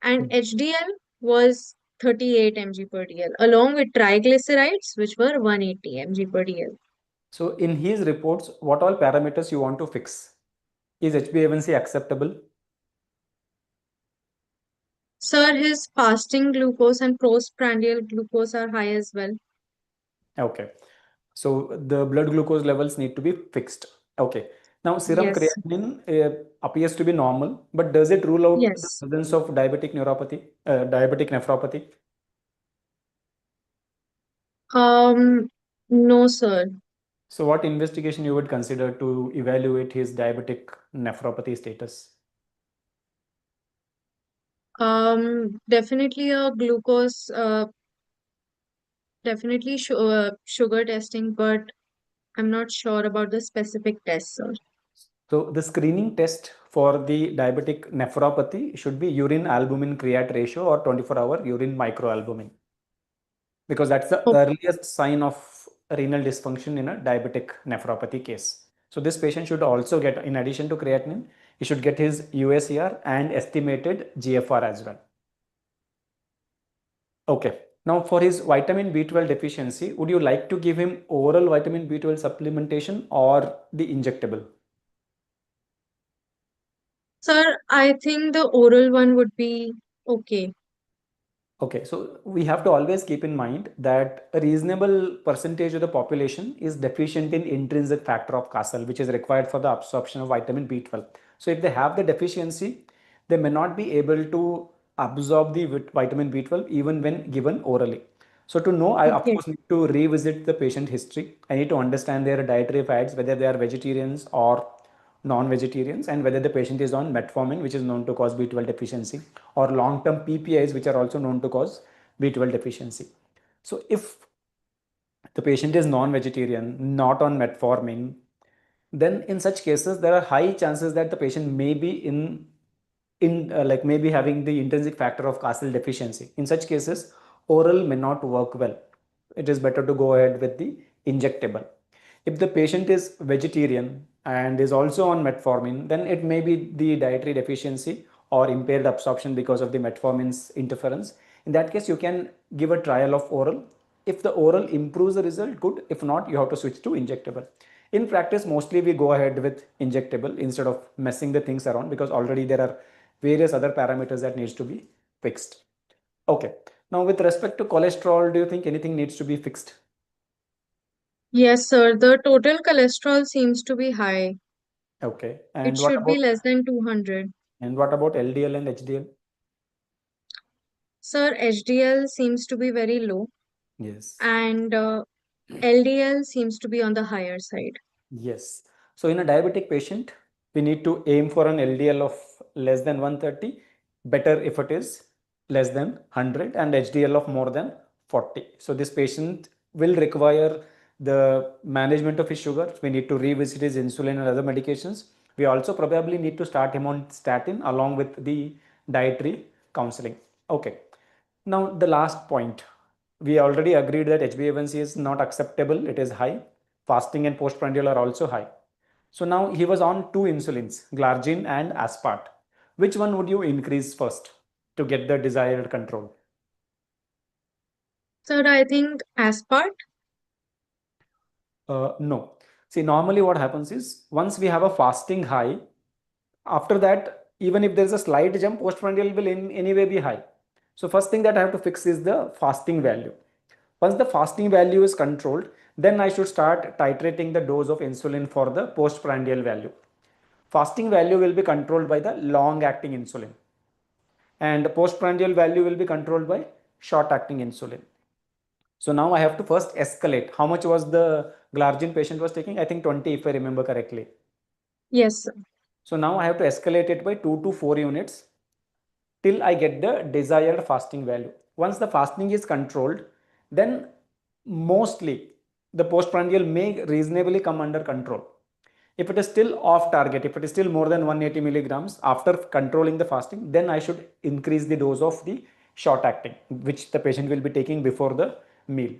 And Hmm. HDL was 38 mg per dl, along with triglycerides, which were 180 mg per dl. So in his reports, what all parameters you want to fix? Is HbA1c acceptable? Sir, his fasting glucose and postprandial glucose are high as well. Okay. So the blood glucose levels need to be fixed. Okay. Now serum Yes. creatinine appears to be normal, but does it rule out the Yes. presence of diabetic neuropathy, diabetic nephropathy? Um, no, sir. So what investigation you would consider to evaluate his diabetic nephropathy status? Definitely a glucose, definitely sugar testing, but I'm not sure about the specific test, sir. So the screening test for the diabetic nephropathy should be urine albumin creat ratio or 24-hour urine microalbumin, because that's the Oh, earliest sign of renal dysfunction in a diabetic nephropathy case. So this patient should also get, in addition to creatinine, he should get his UACR and estimated GFR as well. Okay. Now for his vitamin B12 deficiency, would you like to give him oral vitamin B12 supplementation or the injectable? Sir, I think the oral one would be okay. Okay, so we have to always keep in mind that a reasonable percentage of the population is deficient in intrinsic factor of Castle, which is required for the absorption of vitamin B12. So if they have the deficiency, they may not be able to absorb the vitamin B12 even when given orally. So to know, I of Okay. course need to revisit the patient history. I need to understand their dietary fads, whether they are vegetarians or non-vegetarians, and whether the patient is on metformin, which is known to cause B12 deficiency, or long-term PPIs, which are also known to cause B12 deficiency. So if the patient is non-vegetarian, not on metformin, then in such cases there are high chances that the patient may be like maybe having the intrinsic factor of Castle deficiency. In such cases, oral may not work well. It is better to go ahead with the injectable. If the patient is vegetarian and is also on metformin, then it may be the dietary deficiency or impaired absorption because of the metformin's interference. In that case, you can give a trial of oral. If the oral improves the result, good. If not, you have to switch to injectable. In practice, mostly we go ahead with injectable instead of messing the things around, because already there are various other parameters that needs to be fixed. Okay. Now, with respect to cholesterol, do you think anything needs to be fixed? Yes, sir. The total cholesterol seems to be high. Okay. It should be less than 200. And what about LDL and HDL? Sir, HDL seems to be very low, Yes. and LDL seems to be on the higher side. Yes. So in a diabetic patient, we need to aim for an LDL of less than 130, better if it is less than 100, and HDL of more than 40. So this patient will require the management of his sugar. We need to revisit his insulin and other medications. We also probably need to start him on statin along with the dietary counseling. Okay. Now the last point. We already agreed that HbA1c is not acceptable. It is high. Fasting and postprandial are also high. So now he was on two insulins, glargine and aspart. Which one would you increase first to get the desired control? Sir, I think aspart. No. See, normally what happens is once we have a fasting high, after that, even if there is a slight jump, postprandial will in anyway be high. So first thing that I have to fix is the fasting value. Once the fasting value is controlled, then I should start titrating the dose of insulin for the postprandial value. Fasting value will be controlled by the long acting insulin, and postprandial value will be controlled by short acting insulin. So now I have to first escalate. How much was the glargine patient was taking? I think 20 if I remember correctly. Yes, sir. So now I have to escalate it by 2 to 4 units till I get the desired fasting value. Once the fasting is controlled, then mostly the postprandial may reasonably come under control. If it is still off target, if it is still more than 180 milligrams after controlling the fasting, then I should increase the dose of the short acting, which the patient will be taking before the meal,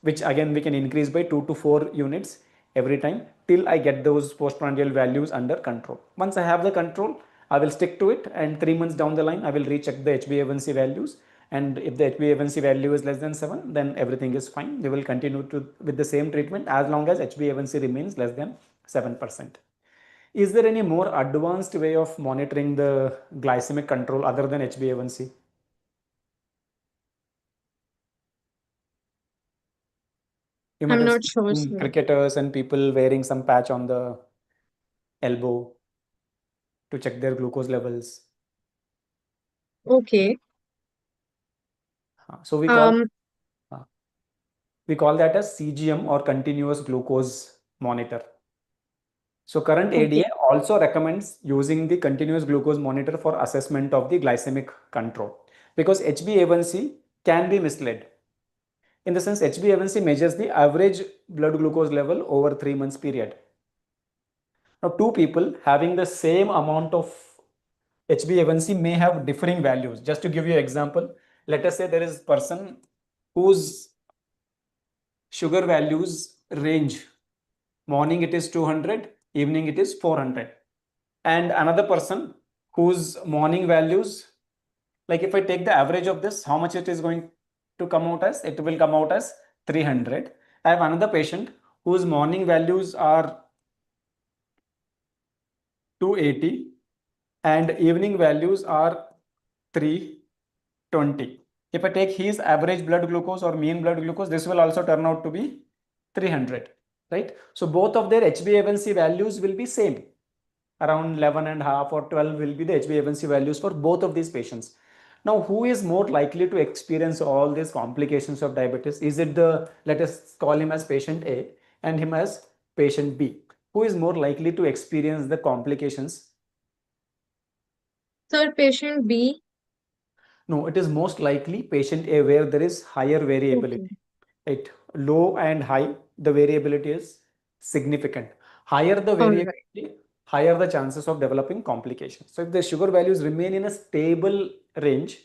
which again we can increase by 2 to 4 units every time till I get those postprandial values under control. Once I have the control, I will stick to it, and 3 months down the line, I will recheck the HbA1c values. And if the HbA1c value is less than 7, then everything is fine. We will continue to with the same treatment as long as HbA1c remains less than 7%. Is there any more advanced way of monitoring the glycemic control other than HbA1c? You might I'm have not seen sure, some sir. cricketers and people wearing some patch on the elbow to check their glucose levels. Okay. So Um, uh, we call that as CGM, or continuous glucose monitor. So current okay. ADA also recommends using the continuous glucose monitor for assessment of the glycemic control, because HbA1c can be misled. In the sense, HbA1c measures the average blood glucose level over 3 months period. Now, two people having the same amount of HbA1c may have differing values. Just to give you an example, let us say there is a person whose sugar values range. Morning it is 200, evening it is 400. And another person whose morning values, like if I take the average of this, how much it is going to come out as? It will come out as 300. I have another patient whose morning values are 280 and evening values are 320. If I take his average blood glucose or mean blood glucose, this will also turn out to be 300, right? So both of their HbA1c values will be same. Around 11 and a half or 12 will be the HbA1c values for both of these patients. Now, who is more likely to experience all these complications of diabetes? Is it the, let us call him as patient A and him as patient B? Who is more likely to experience the complications? Sir, patient B. No, it is most likely patient A where there is higher Okay. variability. Right? Low and high, the variability is significant. Higher the All right. variability, higher the chances of developing complications. So if the sugar values remain in a stable range,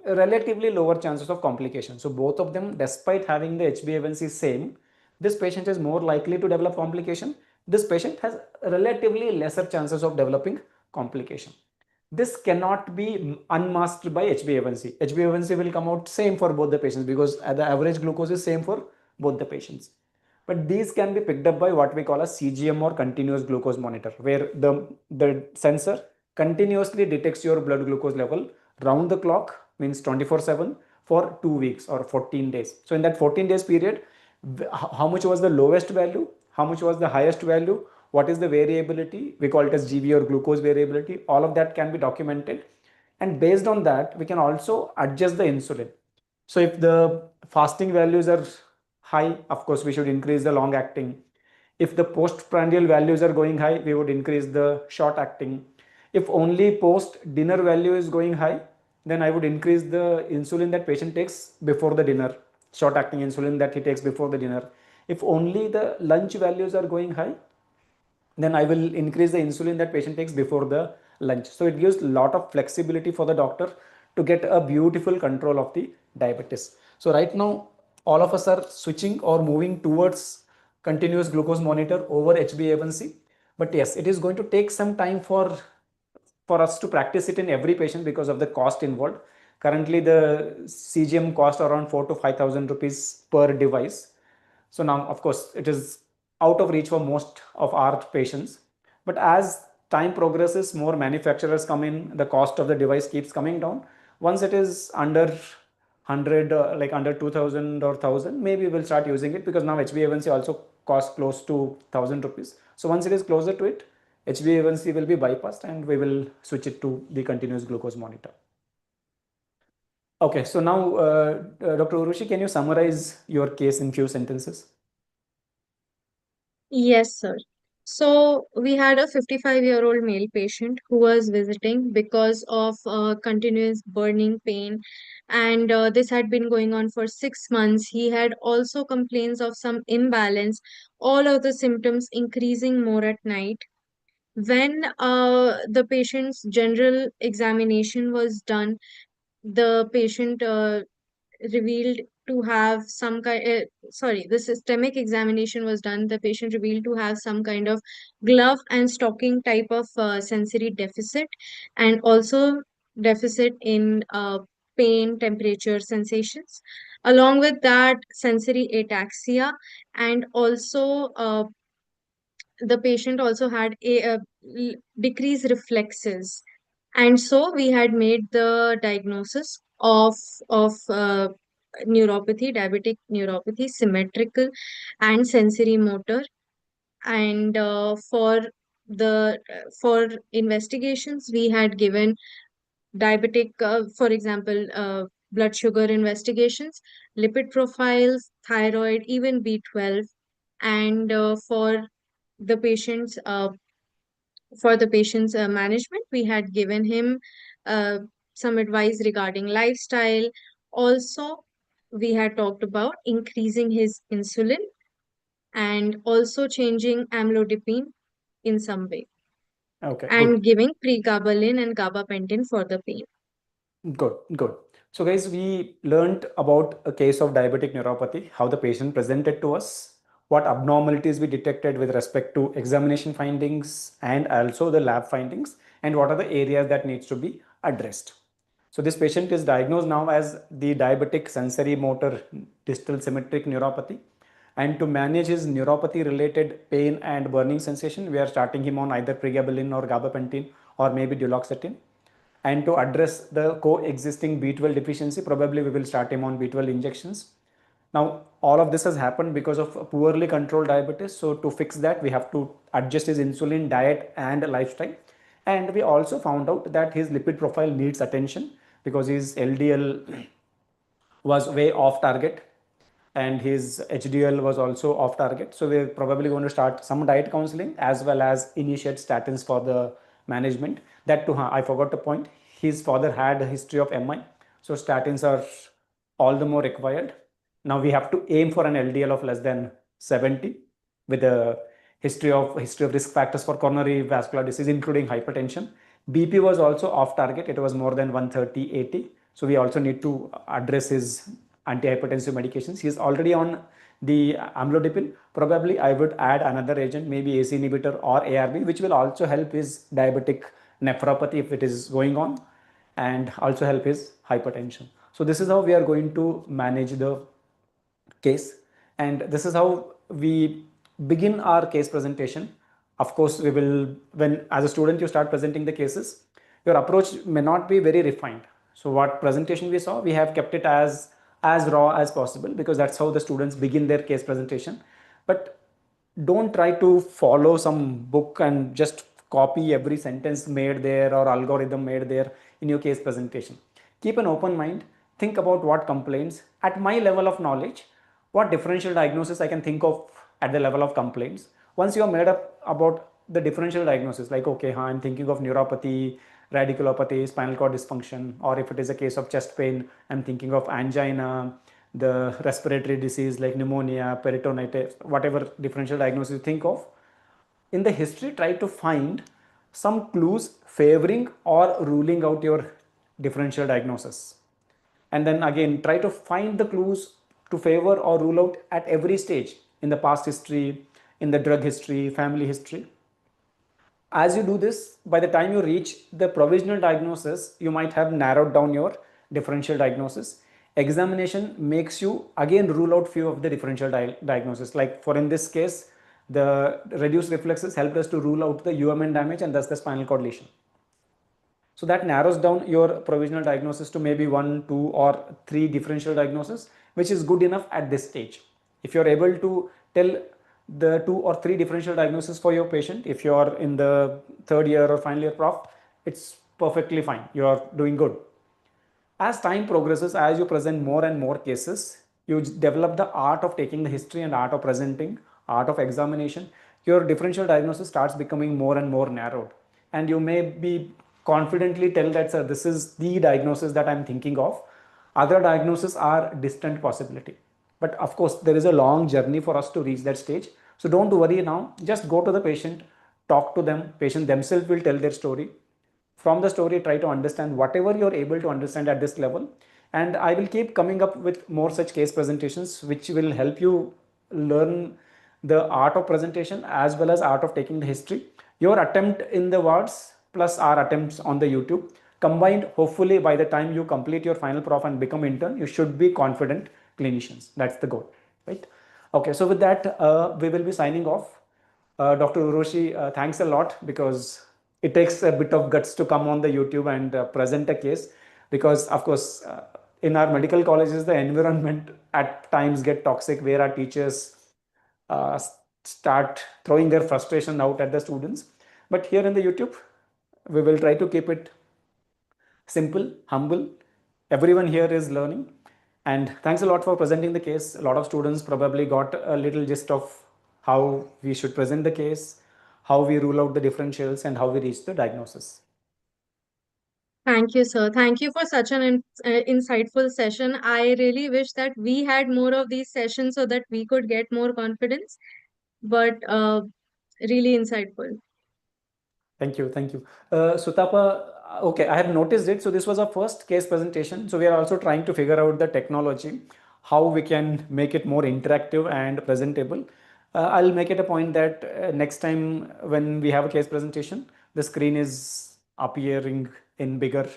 relatively lower chances of complications. So both of them, despite having the HbA1c same, this patient is more likely to develop complication. This patient has relatively lesser chances of developing complication. This cannot be unmasked by HbA1c. HbA1c will come out same for both the patients because the average glucose is same for both the patients. But these can be picked up by what we call a CGM or continuous glucose monitor, where the sensor continuously detects your blood glucose level round the clock, means 24/7 for 2 weeks or 14 days. So in that 14 days period, how much was the lowest value, how much was the highest value, what is the variability, we call it as GB or glucose variability, all of that can be documented. And based on that, we can also adjust the insulin. So if the fasting values are high, of course, we should increase the long acting. If the postprandial values are going high, we would increase the short acting. If only post dinner value is going high, then I would increase the insulin that patient takes before the dinner, short acting insulin that he takes before the dinner. If only the lunch values are going high, then I will increase the insulin that patient takes before the lunch. So it gives a lot of flexibility for the doctor to get a beautiful control of the diabetes. So right now, all of us are switching or moving towards continuous glucose monitor over HbA1c. But yes, it is going to take some time for us to practice it in every patient because of the cost involved. Currently, the CGM cost around 4 to 5,000 rupees per device. So now, of course, it is out of reach for most of our patients. But as time progresses, more manufacturers come in, the cost of the device keeps coming down. Once it is under 100, like under 2000 or 1000, maybe we'll start using it because now HbA1c also costs close to 1000 rupees. So once it is closer to it, HbA1c will be bypassed and we will switch it to the continuous glucose monitor. Okay, so now, Dr. Urushi, can you summarize your case in few sentences? Yes, sir. So we had a 55-year-old male patient who was visiting because of continuous burning pain, and this had been going on for 6 months. He had also complaints of some imbalance, all of the symptoms increasing more at night. When the patient's general examination was done, the patient revealed to have some kind the systemic examination was done. The patient revealed to have some kind of glove and stocking type of sensory deficit, and also deficit in pain, temperature, sensations. Along with that, sensory ataxia, and also the patient also had decreased reflexes. And so we had made the diagnosis of neuropathy, diabetic neuropathy, symmetrical and sensory motor. And for investigations, we had given diabetic, for example, blood sugar investigations, lipid profiles, thyroid, even B12. And the patient's management, we had given him uh, some advice regarding lifestyle. Also, we had talked about increasing his insulin and also changing amlodipine in some way, Okay, good. and giving pregabalin and gabapentin for the pain. Good, good. So, guys, we learned about a case of diabetic neuropathy, how the patient presented to us, what abnormalities we detected with respect to examination findings and also the lab findings, and what are the areas that needs to be addressed. So this patient is diagnosed now as the diabetic sensory motor distal symmetric neuropathy. And to manage his neuropathy related pain and burning sensation, we are starting him on either pregabalin or gabapentin or maybe duloxetine. And to address the coexisting B12 deficiency, probably we will start him on B12 injections. Now, all of this has happened because of poorly controlled diabetes. So to fix that, we have to adjust his insulin, diet and lifestyle. And we also found out that his lipid profile needs attention because his LDL was way off target and his HDL was also off target. So we're probably going to start some diet counseling as well as initiate statins for the management. That too, I forgot to point, his father had a history of MI. So statins are all the more required. Now we have to aim for an LDL of less than 70 with a history of risk factors for coronary vascular disease, including hypertension. BP was also off target. It was more than 130/80. So we also need to address his antihypertensive medications. He is already on the amlodipine. Probably I would add another agent, maybe ACE inhibitor or ARB, which will also help his diabetic nephropathy if it is going on, and also help his hypertension. So this is how we are going to manage the case, and this is how we begin our case presentation. Of course, we will, when as a student you start presenting the cases, your approach may not be very refined. So what presentation we saw, we have kept it as raw as possible because that's how the students begin their case presentation. But don't try to follow some book and just copy every sentence made there or algorithm made there in your case presentation. Keep an open mind. Think about what complaints at my level of knowledge, what differential diagnosis I can think of at the level of complaints. Once you are made up about the differential diagnosis, like, okay, I'm thinking of neuropathy, radiculopathy, spinal cord dysfunction, or if it is a case of chest pain, I'm thinking of angina, the respiratory disease like pneumonia, peritonitis, whatever differential diagnosis you think of. In the history, try to find some clues favoring or ruling out your differential diagnosis. And then again, try to find the clues to favor or rule out at every stage in the past history, in the drug history, family history. As you do this, by the time you reach the provisional diagnosis, you might have narrowed down your differential diagnosis. Examination makes you again rule out few of the differential diagnosis. Like for in this case, the reduced reflexes helped us to rule out the UMN damage and thus the spinal cord lesion. So that narrows down your provisional diagnosis to maybe 1, 2 or 3 differential diagnosis, which is good enough at this stage. If you're able to tell the 2 or 3 differential diagnosis for your patient, if you're in the third year or final year prof, it's perfectly fine. You're doing good. As time progresses, as you present more and more cases, you develop the art of taking the history and art of presenting, art of examination. Your differential diagnosis starts becoming more and more narrowed. And you may be confidently tell that, sir, this is the diagnosis that I'm thinking of. Other diagnoses are distant possibility. But of course, there is a long journey for us to reach that stage. So don't worry now. Just go to the patient, talk to them. Patient themselves will tell their story. From the story, try to understand whatever you're able to understand at this level. And I will keep coming up with more such case presentations, which will help you learn the art of presentation as well as art of taking the history. Your attempt in the wards plus our attempts on the YouTube combined, hopefully by the time you complete your final prof and become intern, you should be confident clinicians. That's the goal, right? Okay, so with that, we will be signing off. Dr. Uroshi, thanks a lot, because it takes a bit of guts to come on the YouTube and present a case, because of course, in our medical colleges, the environment at times get toxic where our teachers uh, start throwing their frustration out at the students. But here in the YouTube, we will try to keep it simple, humble. Everyone here is learning. And thanks a lot for presenting the case. A lot of students probably got a little gist of how we should present the case, how we rule out the differentials, and how we reach the diagnosis. Thank you, sir. Thank you for such an insightful session. I really wish that we had more of these sessions so that we could get more confidence, but really insightful. Thank you. Thank you. Sutapa, okay, I have noticed it. So this was our first case presentation. So we are also trying to figure out the technology, how we can make it more interactive and presentable. I'll make it a point that next time when we have a case presentation, the screen is appearing in bigger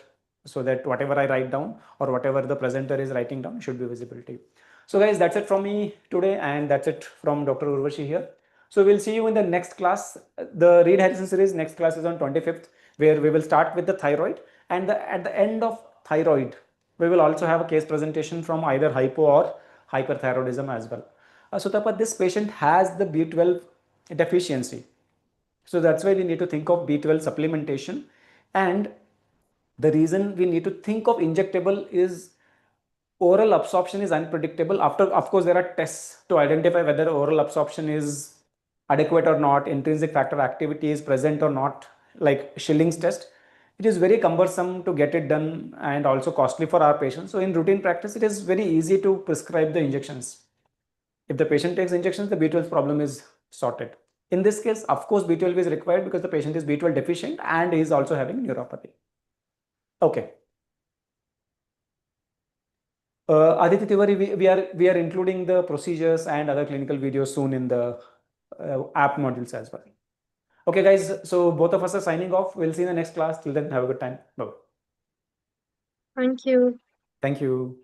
so that whatever I write down or whatever the presenter is writing down should be visible to you. So guys, that's it from me today, and that's it from Dr. Urvashi here. So we'll see you in the next class. The Reed Harrison series next class is on 25th, where we will start with the thyroid, and at the end of thyroid, we will also have a case presentation from either hypo or hyperthyroidism as well. So Tapat, this patient has the B12 deficiency. So that's why we need to think of B12 supplementation. And the reason we need to think of injectable is oral absorption is unpredictable. After, of course, there are tests to identify whether oral absorption is adequate or not, intrinsic factor activity is present or not, like Schilling's test. It is very cumbersome to get it done and also costly for our patients. So in routine practice, it is very easy to prescribe the injections. If the patient takes injections, the B12 problem is sorted. In this case, of course, B12 is required because the patient is B12 deficient and is also having neuropathy. Okay. Aditi Tiwari, we are including the procedures and other clinical videos soon in the app modules as well. Okay, guys. So both of us are signing off. We'll see you in the next class. Till then, have a good time. Bye. Thank you. Thank you.